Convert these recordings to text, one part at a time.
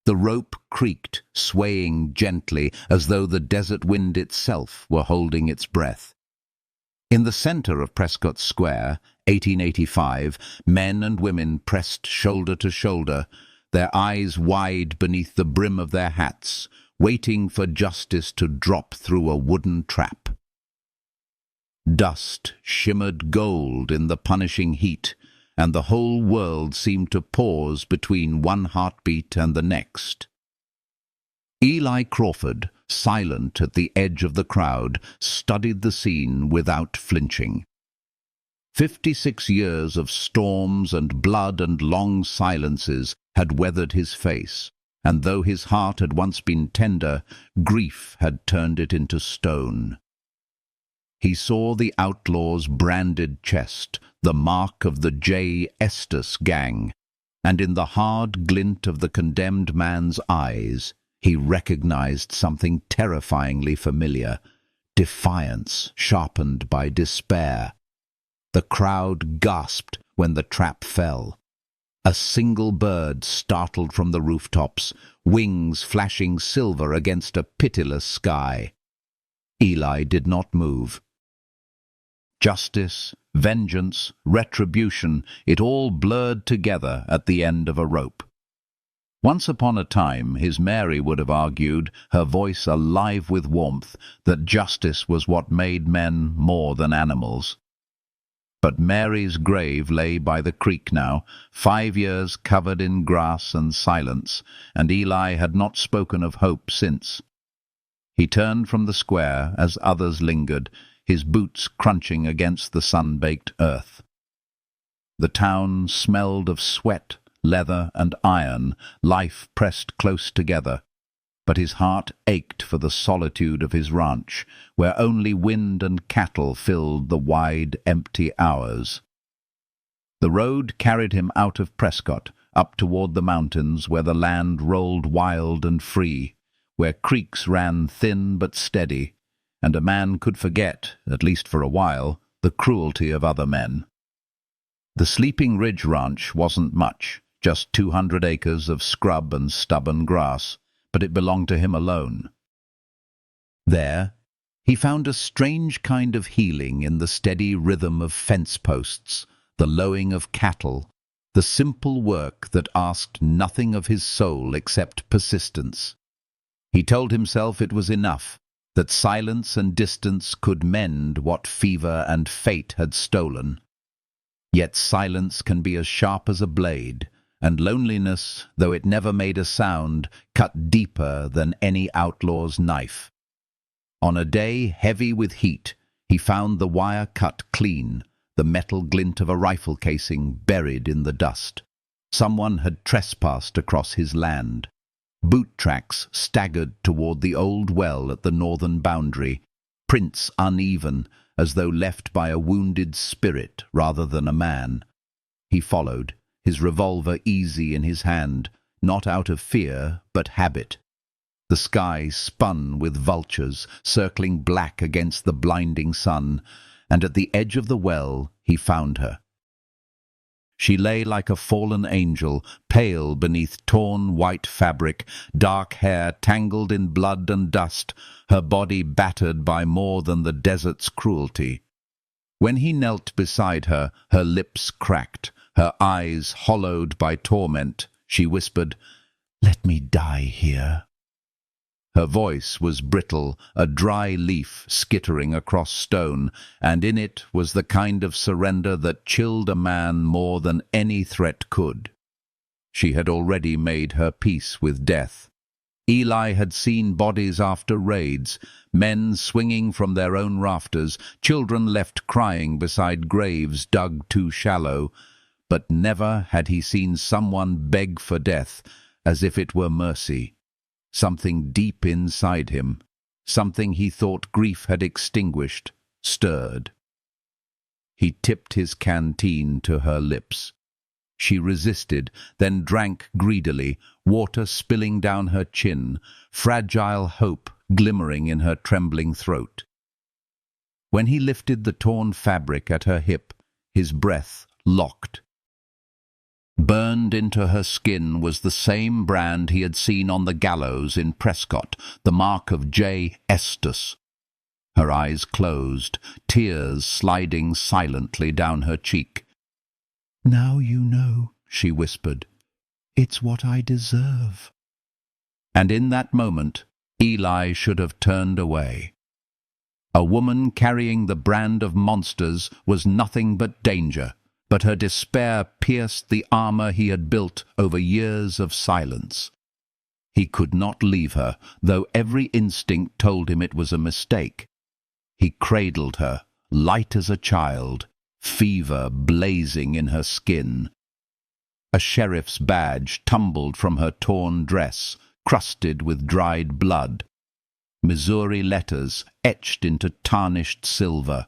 The rope creaked, swaying gently, as though the desert wind itself were holding its breath. In the center of Prescott Square, 1885, men and women pressed shoulder to shoulder, their eyes wide beneath the brim of their hats, waiting for justice to drop through a wooden trap. Dust shimmered gold in the punishing heat, and the whole world seemed to pause between one heartbeat and the next. Eli Crawford, silent at the edge of the crowd, studied the scene without flinching. 56 years of storms and blood and long silences had weathered his face, and though his heart had once been tender, grief had turned it into stone. He saw the outlaw's branded chest, the mark of the J. Estes gang, and in the hard glint of the condemned man's eyes, he recognized something terrifyingly familiar, defiance sharpened by despair. The crowd gasped when the trap fell. A single bird startled from the rooftops, wings flashing silver against a pitiless sky. Eli did not move. Justice, vengeance, retribution, it all blurred together at the end of a rope. Once upon a time, his Mary would have argued, her voice alive with warmth, that justice was what made men more than animals. But Mary's grave lay by the creek now, 5 years covered in grass and silence, and Eli had not spoken of hope since. He turned from the square as others lingered, his boots crunching against the sun-baked earth. The town smelled of sweat, leather and iron, life pressed close together, but his heart ached for the solitude of his ranch, where only wind and cattle filled the wide, empty hours. The road carried him out of Prescott, up toward the mountains where the land rolled wild and free, where creeks ran thin but steady, and a man could forget, at least for a while, the cruelty of other men. The Sleeping Ridge Ranch wasn't much, just 200 acres of scrub and stubborn grass, but it belonged to him alone. There, he found a strange kind of healing in the steady rhythm of fence posts, the lowing of cattle, the simple work that asked nothing of his soul except persistence. He told himself it was enough, that silence and distance could mend what fever and fate had stolen. Yet silence can be as sharp as a blade, and loneliness, though it never made a sound, cut deeper than any outlaw's knife. On a day heavy with heat, he found the wire cut clean, the metal glint of a rifle casing buried in the dust. Someone had trespassed across his land. Boot tracks staggered toward the old well at the northern boundary, prints uneven, as though left by a wounded spirit rather than a man. He followed, his revolver easy in his hand, not out of fear, but habit. The sky spun with vultures, circling black against the blinding sun, and at the edge of the well he found her. She lay like a fallen angel, pale beneath torn white fabric, dark hair tangled in blood and dust, her body battered by more than the desert's cruelty. When he knelt beside her, her lips cracked, her eyes hollowed by torment, she whispered, "Let me die here." Her voice was brittle, a dry leaf skittering across stone, and in it was the kind of surrender that chilled a man more than any threat could. She had already made her peace with death. Eli had seen bodies after raids, men swinging from their own rafters, children left crying beside graves dug too shallow, but never had he seen someone beg for death as if it were mercy. Something deep inside him, something he thought grief had extinguished, stirred. He tipped his canteen to her lips. She resisted, then drank greedily, water spilling down her chin, fragile hope glimmering in her trembling throat. When he lifted the torn fabric at her hip, his breath locked. Burned into her skin was the same brand he had seen on the gallows in Prescott, the mark of J. Estes. Her eyes closed, tears sliding silently down her cheek. "Now you know," she whispered. "It's what I deserve." And in that moment, Eli should have turned away. A woman carrying the brand of monsters was nothing but danger, but her despair pierced the armor he had built over years of silence. He could not leave her, though every instinct told him it was a mistake. He cradled her, light as a child, fever blazing in her skin. A sheriff's badge tumbled from her torn dress, crusted with dried blood. Missouri letters etched into tarnished silver.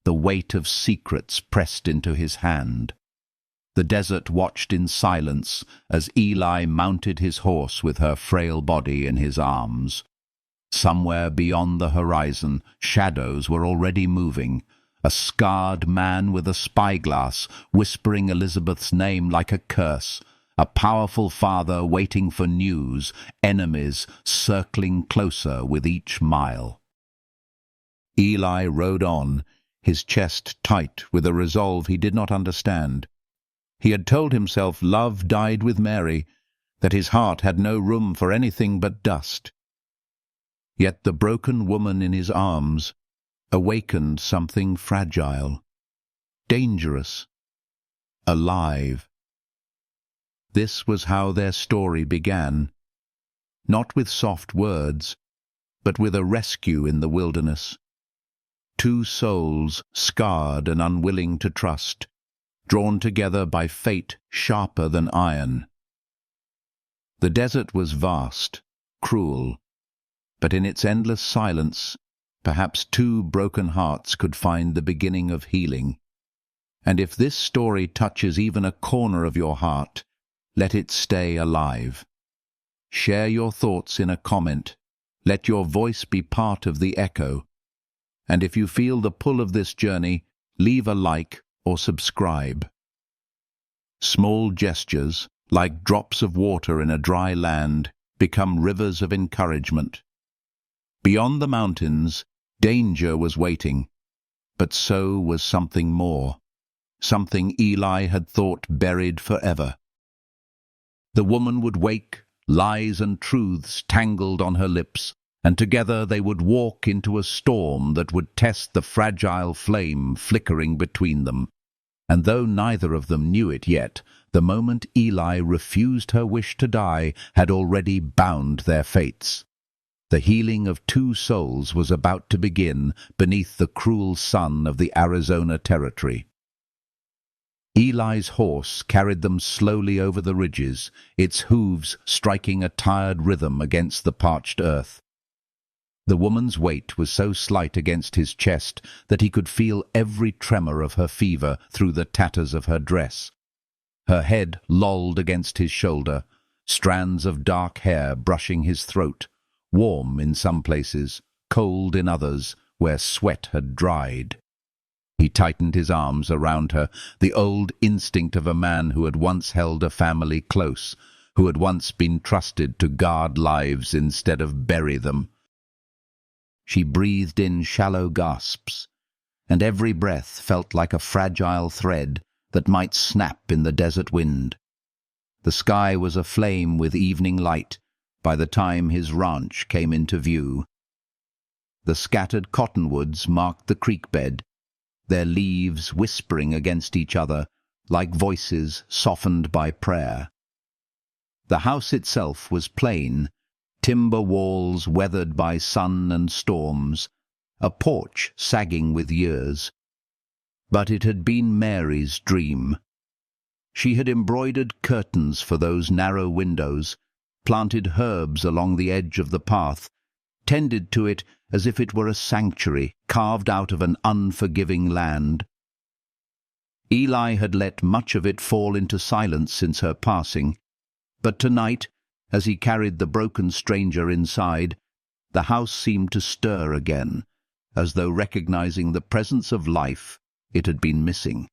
The weight of secrets pressed into his hand. The desert watched in silence as Eli mounted his horse with her frail body in his arms. Somewhere beyond the horizon, shadows were already moving. A scarred man with a spyglass, whispering Elizabeth's name like a curse. A powerful father waiting for news, enemies circling closer with each mile. Eli rode on, his chest tight with a resolve he did not understand. He had told himself love died with Mary, that his heart had no room for anything but dust. Yet the broken woman in his arms awakened something fragile, dangerous, alive. This was how their story began, not with soft words, but with a rescue in the wilderness. Two souls, scarred and unwilling to trust, drawn together by fate sharper than iron. The desert was vast, cruel, but in its endless silence, perhaps two broken hearts could find the beginning of healing. And if this story touches even a corner of your heart, let it stay alive. Share your thoughts in a comment. Let your voice be part of the echo. And if you feel the pull of this journey, leave a like or subscribe. Small gestures, like drops of water in a dry land, become rivers of encouragement. Beyond the mountains, danger was waiting, but so was something more, something Eli had thought buried forever. The woman would wake, lies and truths tangled on her lips, and together they would walk into a storm that would test the fragile flame flickering between them. And though neither of them knew it yet, the moment Eli refused her wish to die had already bound their fates. The healing of two souls was about to begin beneath the cruel sun of the Arizona Territory. Eli's horse carried them slowly over the ridges, its hooves striking a tired rhythm against the parched earth. The woman's weight was so slight against his chest that he could feel every tremor of her fever through the tatters of her dress. Her head lolled against his shoulder, strands of dark hair brushing his throat, warm in some places, cold in others, where sweat had dried. He tightened his arms around her, the old instinct of a man who had once held a family close, who had once been trusted to guard lives instead of bury them. She breathed in shallow gasps, and every breath felt like a fragile thread that might snap in the desert wind. The sky was aflame with evening light by the time his ranch came into view. The scattered cottonwoods marked the creek bed, their leaves whispering against each other like voices softened by prayer. The house itself was plain, timber walls weathered by sun and storms, a porch sagging with years. But it had been Mary's dream. She had embroidered curtains for those narrow windows, planted herbs along the edge of the path, tended to it as if it were a sanctuary carved out of an unforgiving land. Eli had let much of it fall into silence since her passing, but tonight, as he carried the broken stranger inside, the house seemed to stir again, as though recognizing the presence of life it had been missing.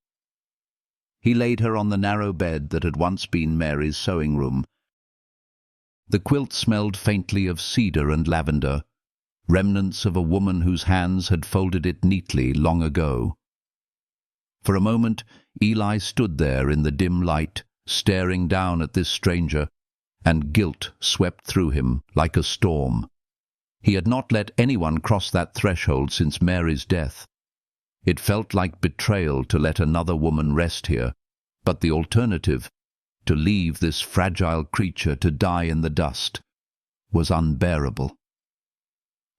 He laid her on the narrow bed that had once been Mary's sewing room. The quilt smelled faintly of cedar and lavender, remnants of a woman whose hands had folded it neatly long ago. For a moment, Eli stood there in the dim light, staring down at this stranger, and guilt swept through him like a storm. He had not let anyone cross that threshold since Mary's death. It felt like betrayal to let another woman rest here, but the alternative, to leave this fragile creature to die in the dust, was unbearable.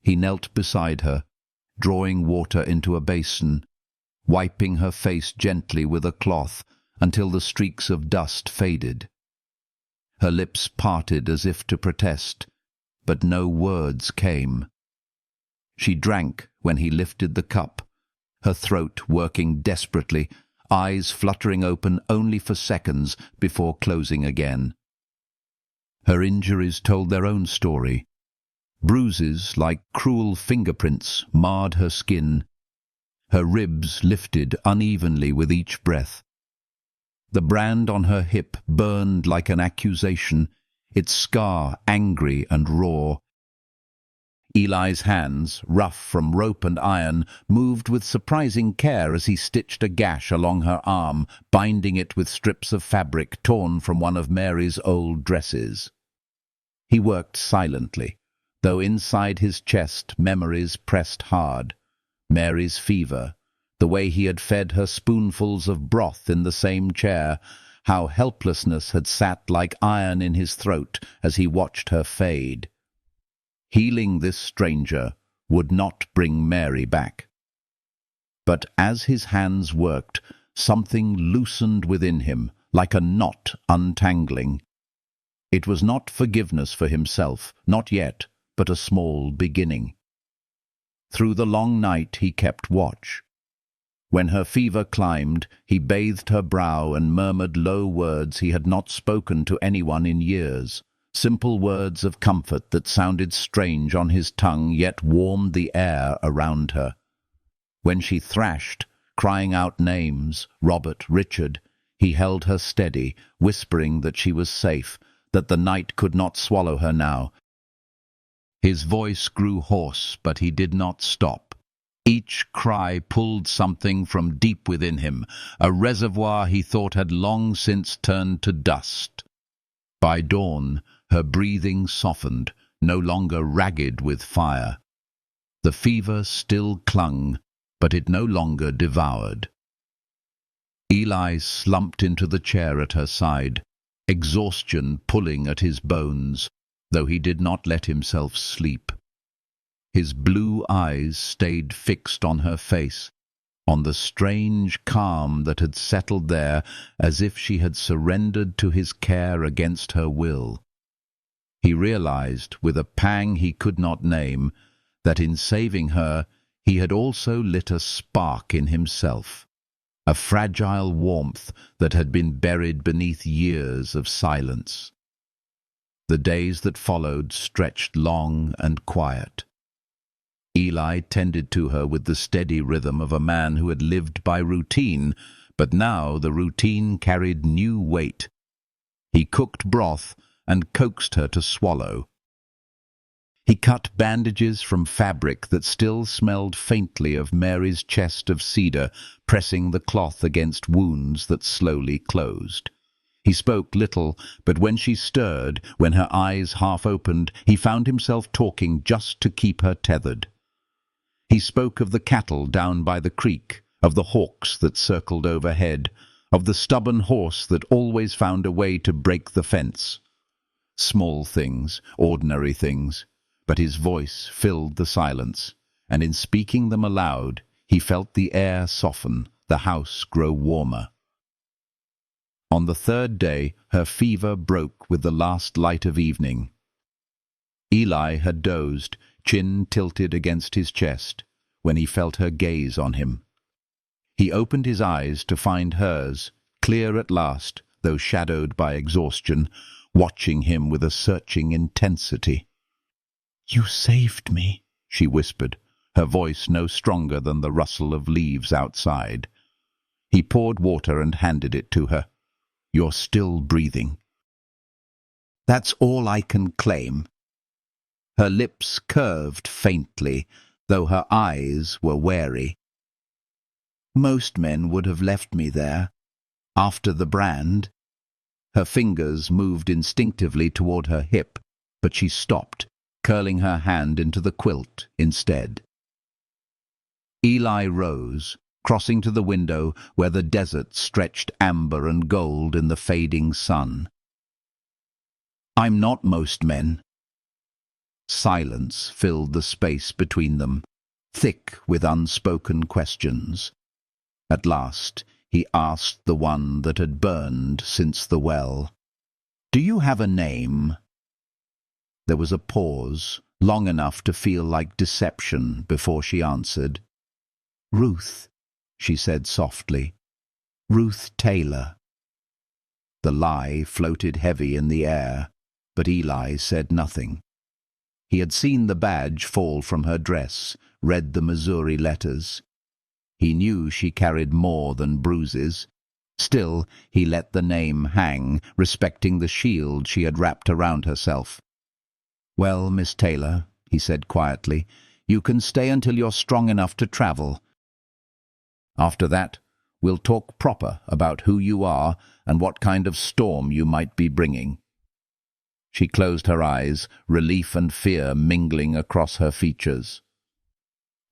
He knelt beside her, drawing water into a basin, wiping her face gently with a cloth until the streaks of dust faded. Her lips parted as if to protest, but no words came. She drank when he lifted the cup, her throat working desperately, eyes fluttering open only for seconds before closing again. Her injuries told their own story. Bruises like cruel fingerprints marred her skin. Her ribs lifted unevenly with each breath. The brand on her hip burned like an accusation, its scar angry and raw. Eli's hands, rough from rope and iron, moved with surprising care as he stitched a gash along her arm, binding it with strips of fabric torn from one of Mary's old dresses. He worked silently, though inside his chest memories pressed hard. Mary's fever, the way he had fed her spoonfuls of broth in the same chair, how helplessness had sat like iron in his throat as he watched her fade. Healing this stranger would not bring Mary back. But as his hands worked, something loosened within him, like a knot untangling. It was not forgiveness for himself, not yet, but a small beginning. Through the long night he kept watch. When her fever climbed, he bathed her brow and murmured low words he had not spoken to anyone in years, simple words of comfort that sounded strange on his tongue yet warmed the air around her. When she thrashed, crying out names, Robert, Richard, he held her steady, whispering that she was safe, that the night could not swallow her now. His voice grew hoarse, but he did not stop. Each cry pulled something from deep within him, a reservoir he thought had long since turned to dust. By dawn, her breathing softened, no longer ragged with fire. The fever still clung, but it no longer devoured. Eli slumped into the chair at her side, exhaustion pulling at his bones, though he did not let himself sleep. His blue eyes stayed fixed on her face, on the strange calm that had settled there as if she had surrendered to his care against her will. He realized, with a pang he could not name, that in saving her he had also lit a spark in himself, a fragile warmth that had been buried beneath years of silence. The days that followed stretched long and quiet. Eli tended to her with the steady rhythm of a man who had lived by routine, but now the routine carried new weight. He cooked broth and coaxed her to swallow. He cut bandages from fabric that still smelled faintly of Mary's chest of cedar, pressing the cloth against wounds that slowly closed. He spoke little, but when she stirred, when her eyes half opened, he found himself talking just to keep her tethered. He spoke of the cattle down by the creek, of the hawks that circled overhead, of the stubborn horse that always found a way to break the fence. Small things, ordinary things, but his voice filled the silence, and in speaking them aloud, he felt the air soften, the house grow warmer. On the third day, her fever broke with the last light of evening. Eli had dozed, chin tilted against his chest, when he felt her gaze on him. He opened his eyes to find hers, clear at last, though shadowed by exhaustion, watching him with a searching intensity. "You saved me," she whispered, her voice no stronger than the rustle of leaves outside. He poured water and handed it to her. "You're still breathing." "That's all I can claim." Her lips curved faintly, though her eyes were wary. "Most men would have left me there, after the brand." Her fingers moved instinctively toward her hip, but she stopped, curling her hand into the quilt instead. Eli rose, crossing to the window where the desert stretched amber and gold in the fading sun. "I'm not most men." Silence filled the space between them, thick with unspoken questions. At last he asked the one that had burned since the well, "Do you have a name?" There was a pause, long enough to feel like deception, before she answered. "Ruth," she said softly. "Ruth Taylor." The lie floated heavy in the air, but Eli said nothing. He had seen the badge fall from her dress, read the Missouri letters. He knew she carried more than bruises. Still, he let the name hang, respecting the shield she had wrapped around herself. "Well, Miss Taylor," he said quietly, "you can stay until you're strong enough to travel. After that, we'll talk proper about who you are and what kind of storm you might be bringing." She closed her eyes, relief and fear mingling across her features.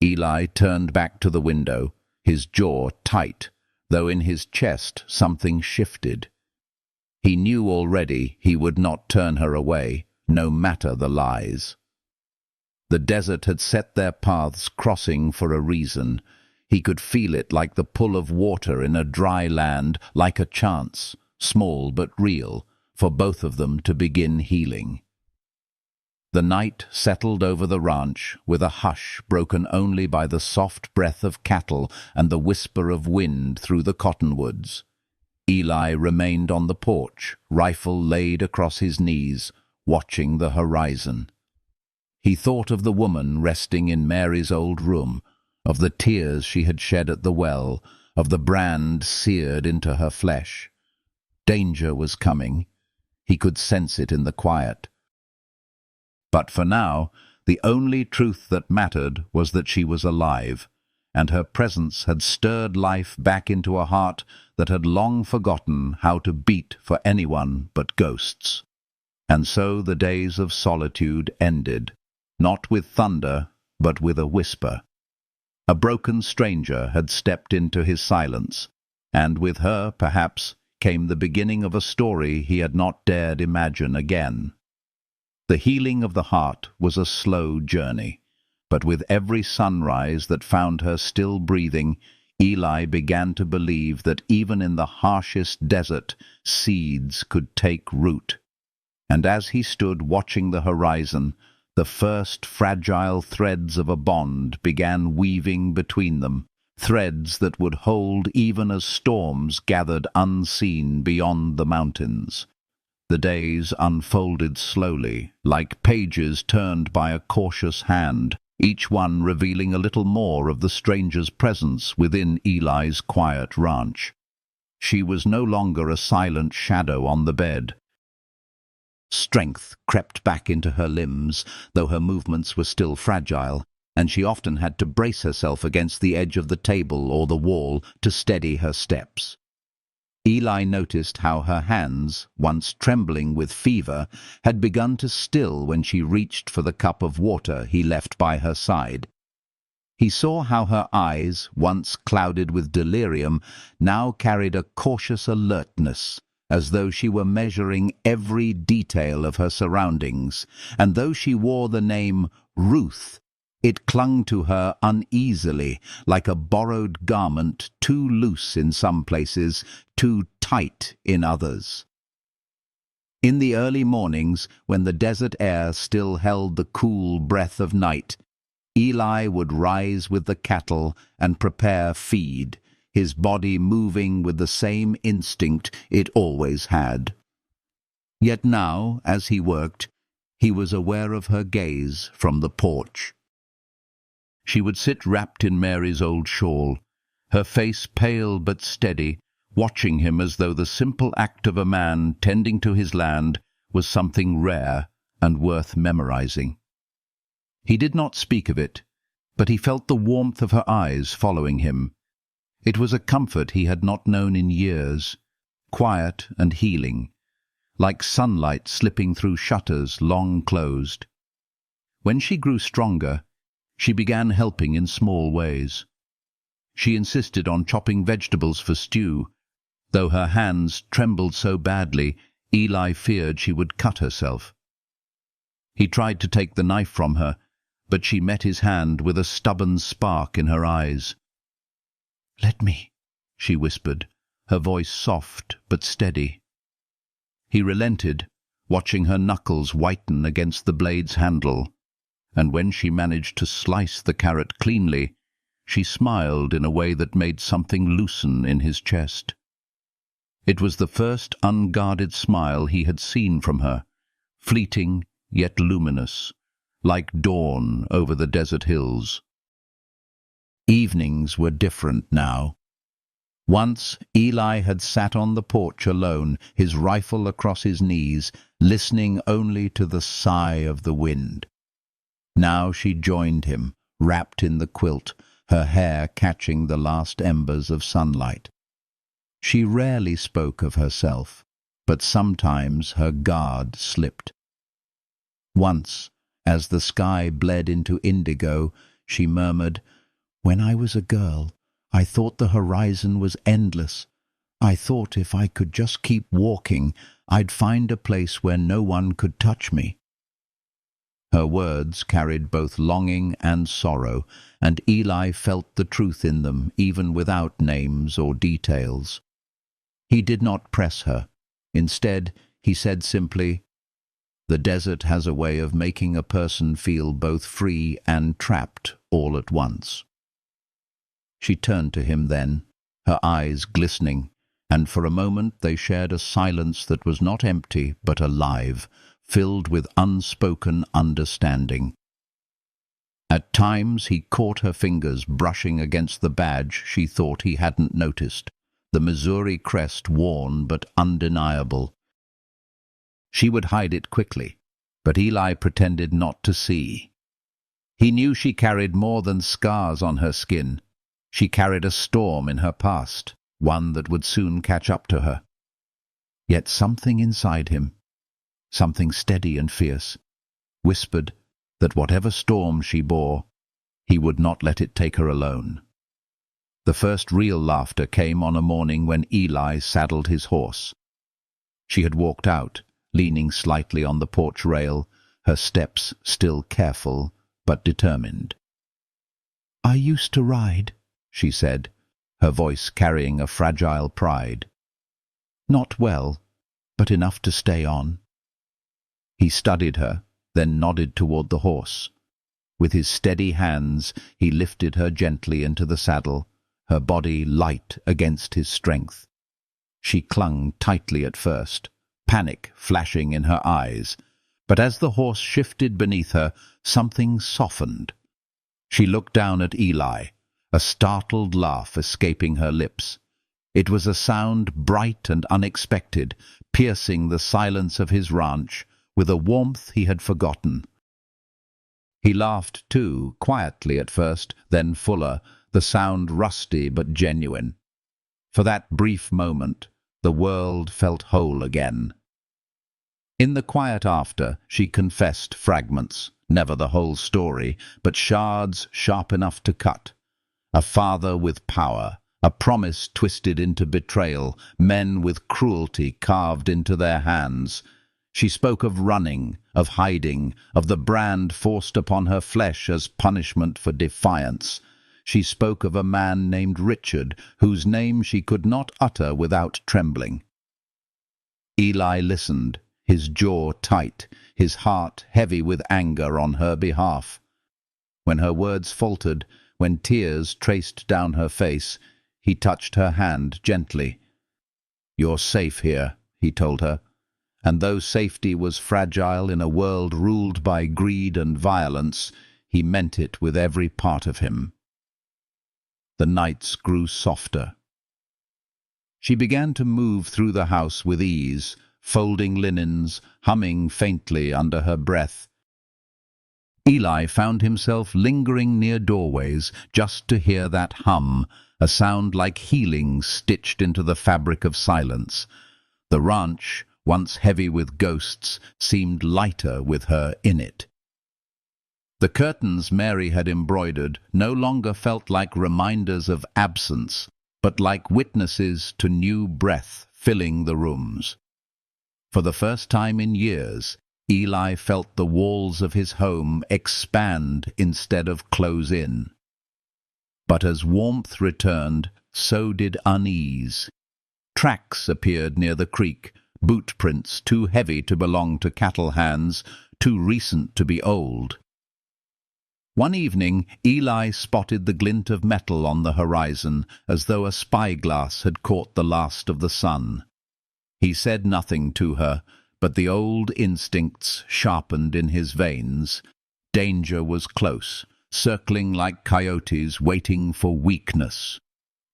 Eli turned back to the window, his jaw tight, though in his chest something shifted. He knew already he would not turn her away, no matter the lies. The desert had set their paths crossing for a reason. He could feel it like the pull of water in a dry land, like a chance, small but real, for both of them to begin healing. The night settled over the ranch with a hush broken only by the soft breath of cattle and the whisper of wind through the cottonwoods. Eli remained on the porch, rifle laid across his knees, watching the horizon. He thought of the woman resting in Mary's old room, of the tears she had shed at the well, of the brand seared into her flesh. Danger was coming. He could sense it in the quiet. But for now, the only truth that mattered was that she was alive, and her presence had stirred life back into a heart that had long forgotten how to beat for anyone but ghosts. And so the days of solitude ended, not with thunder, but with a whisper. A broken stranger had stepped into his silence, and with her, perhaps, came the beginning of a story he had not dared imagine again. The healing of the heart was a slow journey, but with every sunrise that found her still breathing, Eli began to believe that even in the harshest desert, seeds could take root. And as he stood watching the horizon, the first fragile threads of a bond began weaving between them, threads that would hold even as storms gathered unseen beyond the mountains. The days unfolded slowly, like pages turned by a cautious hand, each one revealing a little more of the stranger's presence within Eli's quiet ranch. She was no longer a silent shadow on the bed. Strength crept back into her limbs, though her movements were still fragile, and she often had to brace herself against the edge of the table or the wall to steady her steps. Eli noticed how her hands, once trembling with fever, had begun to still when she reached for the cup of water he left by her side. He saw how her eyes, once clouded with delirium, now carried a cautious alertness, as though she were measuring every detail of her surroundings, and though she wore the name Ruth, it clung to her uneasily, like a borrowed garment, too loose in some places, too tight in others. In the early mornings, when the desert air still held the cool breath of night, Eli would rise with the cattle and prepare feed, his body moving with the same instinct it always had. Yet now, as he worked, he was aware of her gaze from the porch. She would sit wrapped in Mary's old shawl, her face pale but steady, watching him as though the simple act of a man tending to his land was something rare and worth memorizing. He did not speak of it, but he felt the warmth of her eyes following him. It was a comfort he had not known in years, quiet and healing, like sunlight slipping through shutters long closed. When she grew stronger, she began helping in small ways. She insisted on chopping vegetables for stew. Though her hands trembled so badly, Eli feared she would cut herself. He tried to take the knife from her, but she met his hand with a stubborn spark in her eyes. "Let me," she whispered, her voice soft but steady. He relented, watching her knuckles whiten against the blade's handle, and when she managed to slice the carrot cleanly, she smiled in a way that made something loosen in his chest. It was the first unguarded smile he had seen from her, fleeting yet luminous, like dawn over the desert hills. Evenings were different now. Once Eli had sat on the porch alone, his rifle across his knees, listening only to the sigh of the wind. Now she joined him, wrapped in the quilt, her hair catching the last embers of sunlight. She rarely spoke of herself, but sometimes her guard slipped. Once, as the sky bled into indigo, she murmured, "When I was a girl, I thought the horizon was endless. I thought if I could just keep walking, I'd find a place where no one could touch me." Her words carried both longing and sorrow, and Eli felt the truth in them, even without names or details. He did not press her. Instead, he said simply, "The desert has a way of making a person feel both free and trapped all at once." She turned to him then, her eyes glistening, and for a moment they shared a silence that was not empty but alive, filled with unspoken understanding. At times he caught her fingers brushing against the badge she thought he hadn't noticed, the Missouri crest worn but undeniable. She would hide it quickly, but Eli pretended not to see. He knew she carried more than scars on her skin. She carried a storm in her past, one that would soon catch up to her. Yet something inside him, something steady and fierce, whispered that whatever storm she bore, he would not let it take her alone. The first real laughter came on a morning when Eli saddled his horse. She had walked out, leaning slightly on the porch rail, her steps still careful but determined. "I used to ride," she said, her voice carrying a fragile pride. "Not well, but enough to stay on." He studied her, then nodded toward the horse. With his steady hands, he lifted her gently into the saddle, her body light against his strength. She clung tightly at first, panic flashing in her eyes, but as the horse shifted beneath her, something softened. She looked down at Eli, a startled laugh escaping her lips. It was a sound bright and unexpected, piercing the silence of his ranch with a warmth he had forgotten. He laughed too, quietly at first, then fuller, the sound rusty but genuine. For that brief moment, the world felt whole again. In the quiet after, she confessed fragments, never the whole story, but shards sharp enough to cut. A father with power, a promise twisted into betrayal, men with cruelty carved into their hands. She spoke of running, of hiding, of the brand forced upon her flesh as punishment for defiance. She spoke of a man named Richard, whose name she could not utter without trembling. Eli listened, his jaw tight, his heart heavy with anger on her behalf. When her words faltered, when tears traced down her face, he touched her hand gently. "You're safe here," he told her, and though safety was fragile in a world ruled by greed and violence, he meant it with every part of him. the nights grew softer. She began to move through the house with ease, folding linens, humming faintly under her breath. Eli found himself lingering near doorways just to hear that hum, a sound like healing stitched into the fabric of silence. The ranch, once heavy with ghosts, seemed lighter with her in it. The curtains Mary had embroidered no longer felt like reminders of absence, but like witnesses to new breath filling the rooms. For the first time in years, Eli felt the walls of his home expand instead of close in. But as warmth returned, so did unease. Tracks appeared near the creek, boot prints too heavy to belong to cattle hands, too recent to be old. One evening, Eli spotted the glint of metal on the horizon, as though a spyglass had caught the last of the sun. He said nothing to her, but the old instincts sharpened in his veins. Danger was close, circling like coyotes waiting for weakness.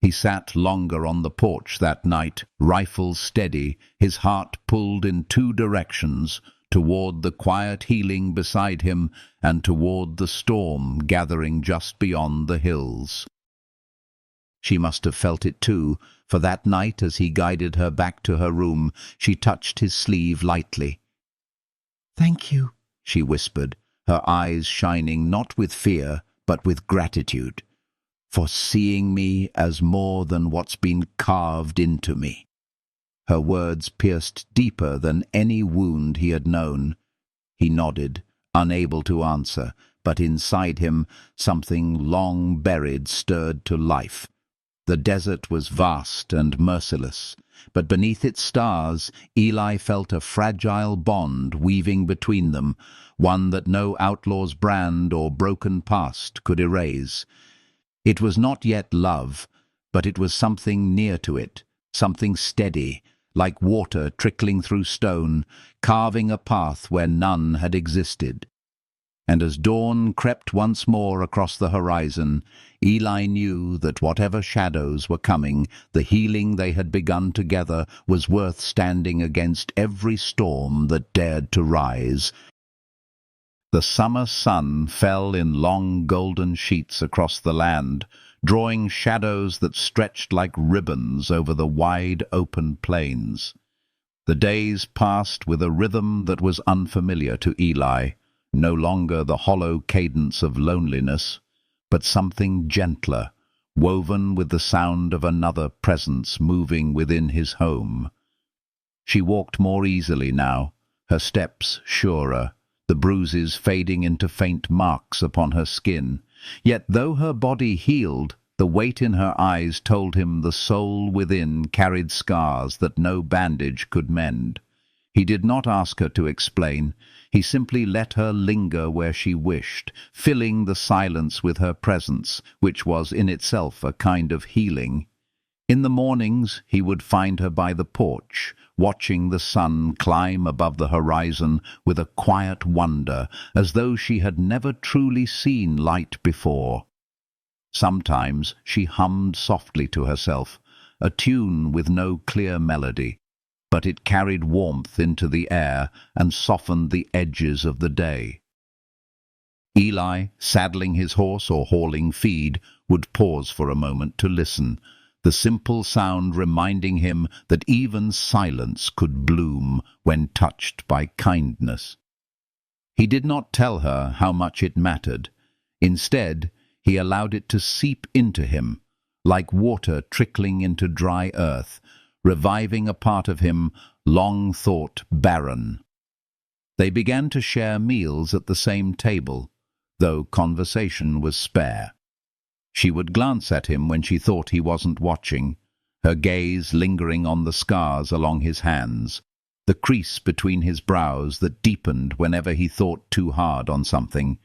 He sat longer on the porch that night, rifle steady, his heart pulled in two directions, toward the quiet healing beside him and toward the storm gathering just beyond the hills. She must have felt it too, for that night as he guided her back to her room, she touched his sleeve lightly. "Thank you," she whispered, her eyes shining not with fear, but with gratitude, "for seeing me as more than what's been carved into me." Her words pierced deeper than any wound he had known. He nodded, unable to answer, but inside him something long buried stirred to life. The desert was vast and merciless, but beneath its stars Eli felt a fragile bond weaving between them, one that no outlaw's brand or broken past could erase. It was not yet love, but it was something near to it, something steady, like water trickling through stone, carving a path where none had existed. And as dawn crept once more across the horizon, Eli knew that whatever shadows were coming, the healing they had begun together was worth standing against every storm that dared to rise. The summer sun fell in long golden sheets across the land, drawing shadows that stretched like ribbons over the wide open plains. The days passed with a rhythm that was unfamiliar to Eli, no longer the hollow cadence of loneliness, but something gentler, woven with the sound of another presence moving within his home. She walked more easily now, her steps surer, the bruises fading into faint marks upon her skin. Yet though her body healed, the weight in her eyes told him the soul within carried scars that no bandage could mend. He did not ask her to explain. He simply let her linger where she wished, filling the silence with her presence, which was in itself a kind of healing. In the mornings he would find her by the porch, watching the sun climb above the horizon with a quiet wonder, as though she had never truly seen light before. Sometimes she hummed softly to herself, a tune with no clear melody, but it carried warmth into the air and softened the edges of the day. Eli, saddling his horse or hauling feed, would pause for a moment to listen, the simple sound reminding him that even silence could bloom when touched by kindness. He did not tell her how much it mattered. Instead, he allowed it to seep into him, like water trickling into dry earth, reviving a part of him long thought barren. They began to share meals at the same table, though conversation was spare. She would glance at him when she thought he wasn't watching, her gaze lingering on the scars along his hands, the crease between his brows that deepened whenever he thought too hard on something.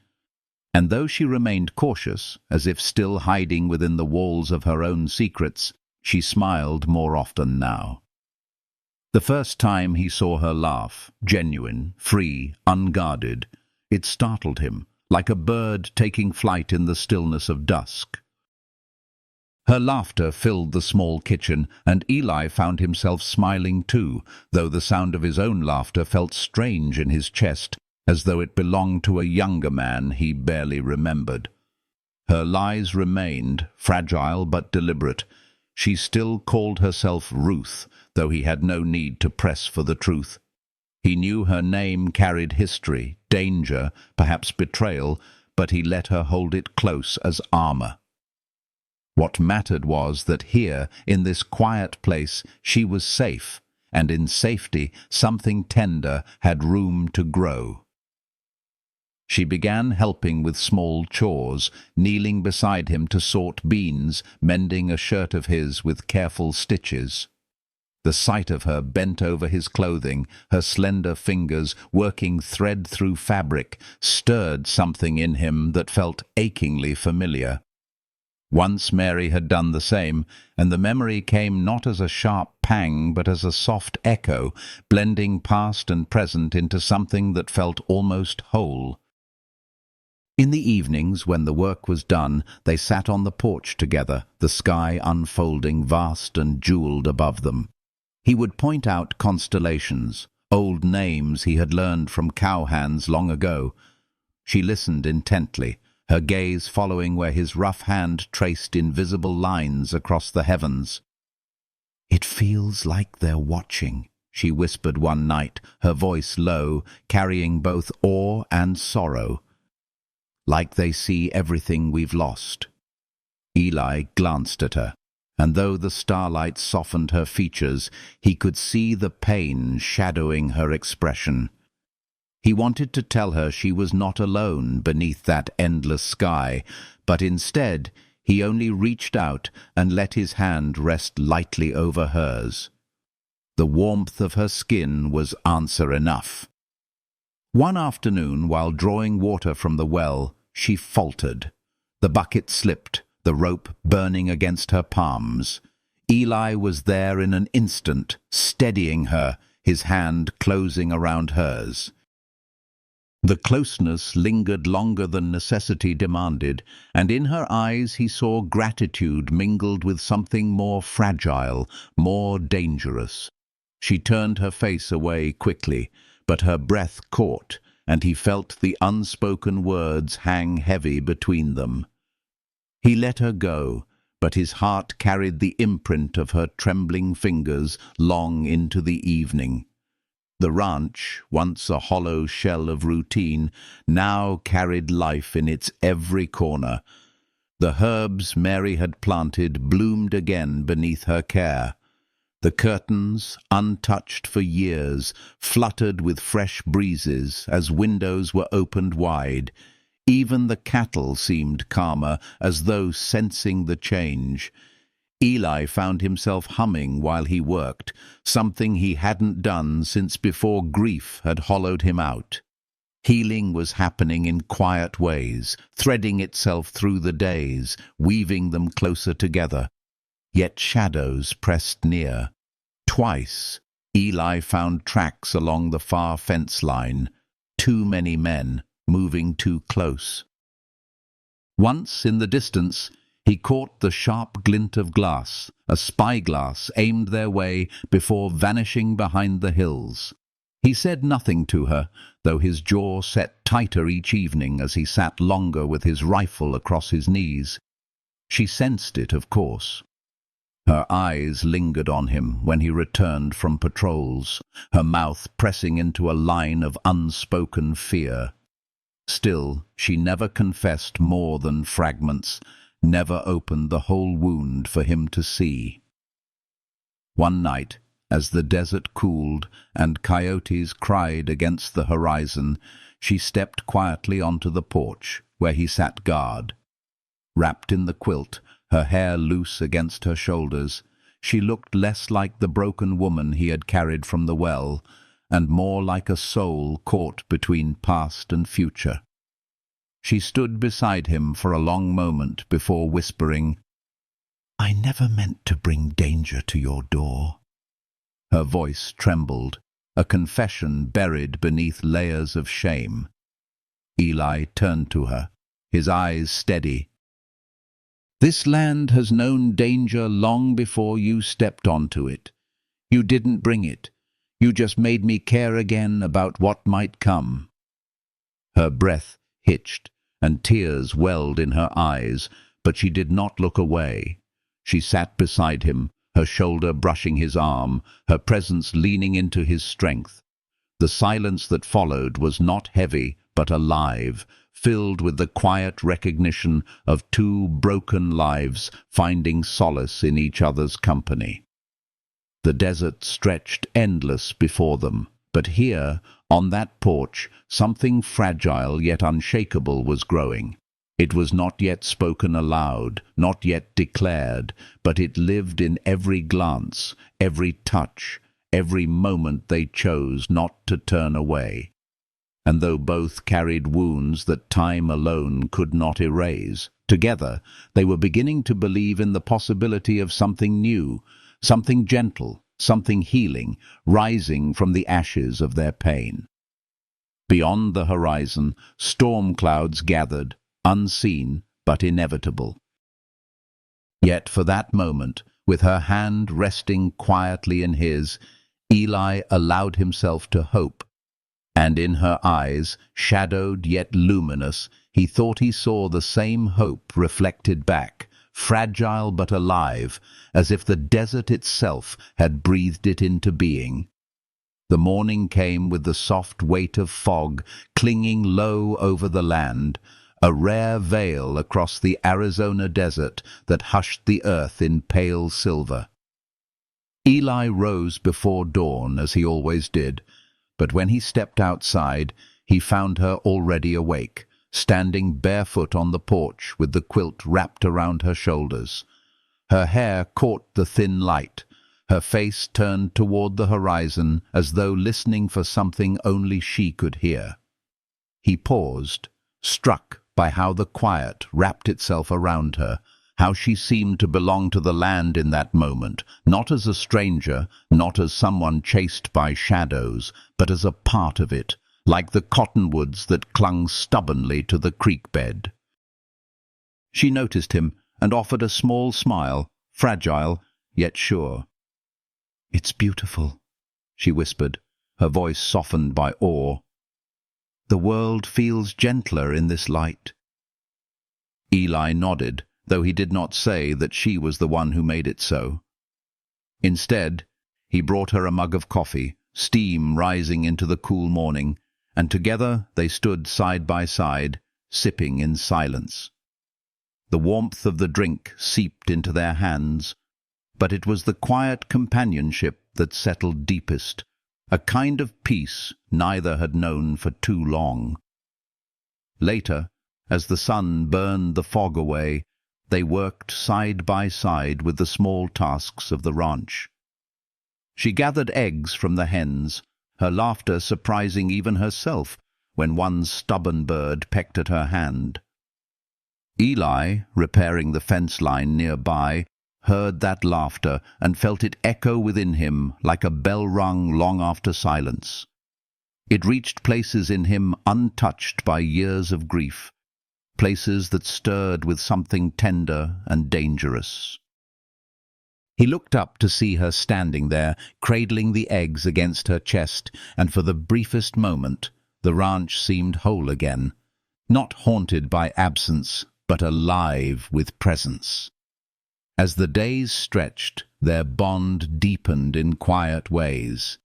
And though she remained cautious, as if still hiding within the walls of her own secrets, she smiled more often now. The first time he saw her laugh, genuine, free, unguarded, it startled him, like a bird taking flight in the stillness of dusk. Her laughter filled the small kitchen, and Eli found himself smiling too, though the sound of his own laughter felt strange in his chest, as though it belonged to a younger man he barely remembered. Her lies remained, fragile but deliberate. She still called herself Ruth, though he had no need to press for the truth. He knew her name carried history, danger, perhaps betrayal, but he let her hold it close as armor. What mattered was that here, in this quiet place, she was safe, and in safety something tender had room to grow. She began helping with small chores, kneeling beside him to sort beans, mending a shirt of his with careful stitches. The sight of her bent over his clothing, her slender fingers working thread through fabric, stirred something in him that felt achingly familiar. Once Mary had done the same, and the memory came not as a sharp pang but as a soft echo, blending past and present into something that felt almost whole. In the evenings, when the work was done, they sat on the porch together, the sky unfolding vast and jeweled above them. He would point out constellations, old names he had learned from cowhands long ago. She listened intently, her gaze following where his rough hand traced invisible lines across the heavens. "It feels like they're watching," she whispered one night, her voice low, carrying both awe and sorrow. "Like they see everything we've lost." Eli glanced at her, and though the starlight softened her features, he could see the pain shadowing her expression. He wanted to tell her she was not alone beneath that endless sky, but instead he only reached out and let his hand rest lightly over hers. The warmth of her skin was answer enough. One afternoon, while drawing water from the well, she faltered. The bucket slipped, the rope burning against her palms. Eli was there in an instant, steadying her, his hand closing around hers. The closeness lingered longer than necessity demanded, and in her eyes he saw gratitude mingled with something more fragile, more dangerous. She turned her face away quickly, but her breath caught, and he felt the unspoken words hang heavy between them. He let her go, but his heart carried the imprint of her trembling fingers long into the evening. The ranch, once a hollow shell of routine, now carried life in its every corner. The herbs Mary had planted bloomed again beneath her care. The curtains, untouched for years, fluttered with fresh breezes as windows were opened wide. Even the cattle seemed calmer, as though sensing the change. Eli found himself humming while he worked, something he hadn't done since before grief had hollowed him out. Healing was happening in quiet ways, threading itself through the days, weaving them closer together. Yet shadows pressed near. Twice, Eli found tracks along the far fence line. Too many men, moving too close. Once, in the distance, he caught the sharp glint of glass, a spyglass aimed their way before vanishing behind the hills. He said nothing to her, though his jaw set tighter each evening as he sat longer with his rifle across his knees. She sensed it, of course. Her eyes lingered on him when he returned from patrols, her mouth pressing into a line of unspoken fear. Still, she never confessed more than fragments, never opened the whole wound for him to see. One night, as the desert cooled and coyotes cried against the horizon, she stepped quietly onto the porch where he sat guard. Wrapped in the quilt, her hair loose against her shoulders, she looked less like the broken woman he had carried from the well, and more like a soul caught between past and future. She stood beside him for a long moment before whispering, "I never meant to bring danger to your door." Her voice trembled, a confession buried beneath layers of shame. Eli turned to her, his eyes steady. This land has known danger long before you stepped onto it. You didn't bring it. You just made me care again about what might come." Her breath hitched, and tears welled in her eyes, but she did not look away. She sat beside him, her shoulder brushing his arm, her presence leaning into his strength. The silence that followed was not heavy, but alive, filled with the quiet recognition of two broken lives finding solace in each other's company. The desert stretched endless before them, but here, on that porch, something fragile yet unshakable was growing. It was not yet spoken aloud, not yet declared, but it lived in every glance, every touch, every moment they chose not to turn away. And though both carried wounds that time alone could not erase, together they were beginning to believe in the possibility of something new, something gentle, something healing, rising from the ashes of their pain. Beyond the horizon, storm clouds gathered, unseen but inevitable. Yet for that moment, with her hand resting quietly in his, Eli allowed himself to hope. And in her eyes, shadowed yet luminous, he thought he saw the same hope reflected back, fragile but alive, as if the desert itself had breathed it into being. The morning came with the soft weight of fog clinging low over the land, a rare veil across the Arizona desert that hushed the earth in pale silver. Eli rose before dawn, as he always did, but when he stepped outside, he found her already awake, standing barefoot on the porch with the quilt wrapped around her shoulders. Her hair caught the thin light, her face turned toward the horizon as though listening for something only she could hear. He paused, struck by how the quiet wrapped itself around her, how she seemed to belong to the land in that moment, not as a stranger, not as someone chased by shadows, but as a part of it, like the cottonwoods that clung stubbornly to the creek bed. She noticed him and offered a small smile, fragile yet sure. "It's beautiful," she whispered, her voice softened by awe. "The world feels gentler in this light." Eli nodded, though he did not say that she was the one who made it so. Instead, he brought her a mug of coffee, steam rising into the cool morning, and together they stood side by side, sipping in silence. The warmth of the drink seeped into their hands, but it was the quiet companionship that settled deepest, a kind of peace neither had known for too long. Later, as the sun burned the fog away, they worked side by side with the small tasks of the ranch. She gathered eggs from the hens, her laughter surprising even herself when one stubborn bird pecked at her hand. Eli, repairing the fence line nearby, heard that laughter and felt it echo within him like a bell rung long after silence. It reached places in him untouched by years of grief, places that stirred with something tender and dangerous. He looked up to see her standing there, cradling the eggs against her chest, and for the briefest moment the ranch seemed whole again, not haunted by absence, but alive with presence. As the days stretched, their bond deepened in quiet ways.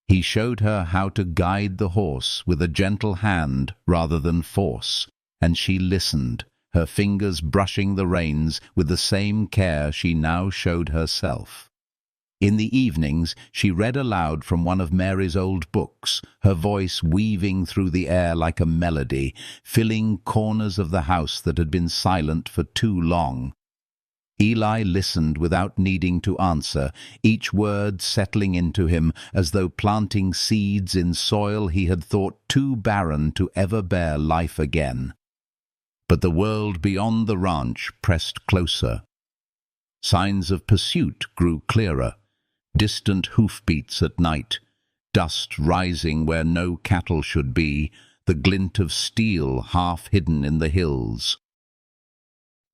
He showed her how to guide the horse with a gentle hand rather than force, and she listened, her fingers brushing the reins with the same care she now showed herself. In the evenings, she read aloud from one of Mary's old books, her voice weaving through the air like a melody, filling corners of the house that had been silent for too long. Eli listened without needing to answer, each word settling into him as though planting seeds in soil he had thought too barren to ever bear life again. But the world beyond the ranch pressed closer. Signs of pursuit grew clearer, distant hoofbeats at night, dust rising where no cattle should be, the glint of steel half hidden in the hills.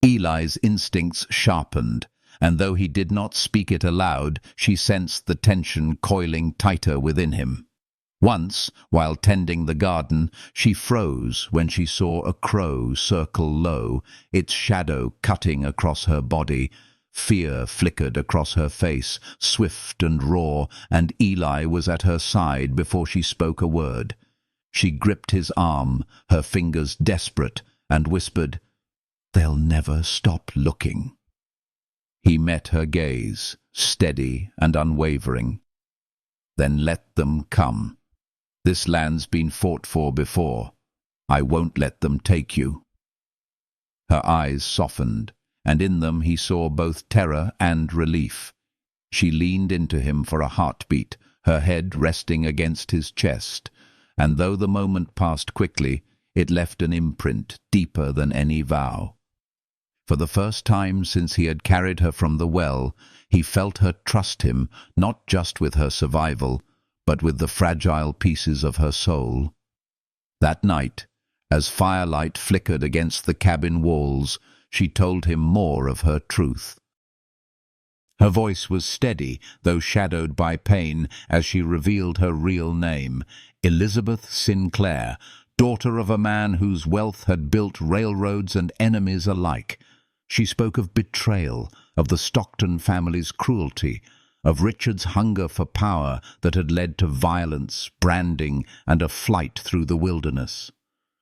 Eli's instincts sharpened, and though he did not speak it aloud, she sensed the tension coiling tighter within him. Once, while tending the garden, she froze when she saw a crow circle low, its shadow cutting across her body. Fear flickered across her face, swift and raw, and Eli was at her side before she spoke a word. She gripped his arm, her fingers desperate, and whispered, "They'll never stop looking." He met her gaze, steady and unwavering. "Then let them come. This land's been fought for before. I won't let them take you." Her eyes softened, and in them he saw both terror and relief. She leaned into him for a heartbeat, her head resting against his chest, and though the moment passed quickly, it left an imprint deeper than any vow. For the first time since he had carried her from the well, he felt her trust him, not just with her survival, but with the fragile pieces of her soul. That night, as firelight flickered against the cabin walls, she told him more of her truth. Her voice was steady, though shadowed by pain, as she revealed her real name, Elizabeth Sinclair, daughter of a man whose wealth had built railroads and enemies alike. She spoke of betrayal, of the Stockton family's cruelty, of Richard's hunger for power that had led to violence, branding, and a flight through the wilderness.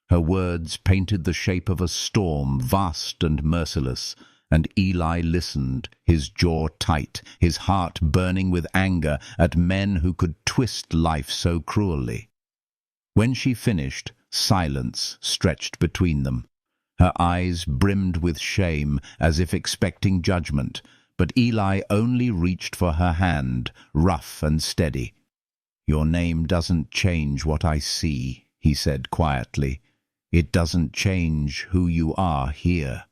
Her words painted the shape of a storm, vast and merciless, and Eli listened, his jaw tight, his heart burning with anger at men who could twist life so cruelly. When she finished, silence stretched between them. Her eyes brimmed with shame, as if expecting judgment, but Eli only reached for her hand, rough and steady. "Your name doesn't change what I see," he said quietly. "It doesn't change who you are here."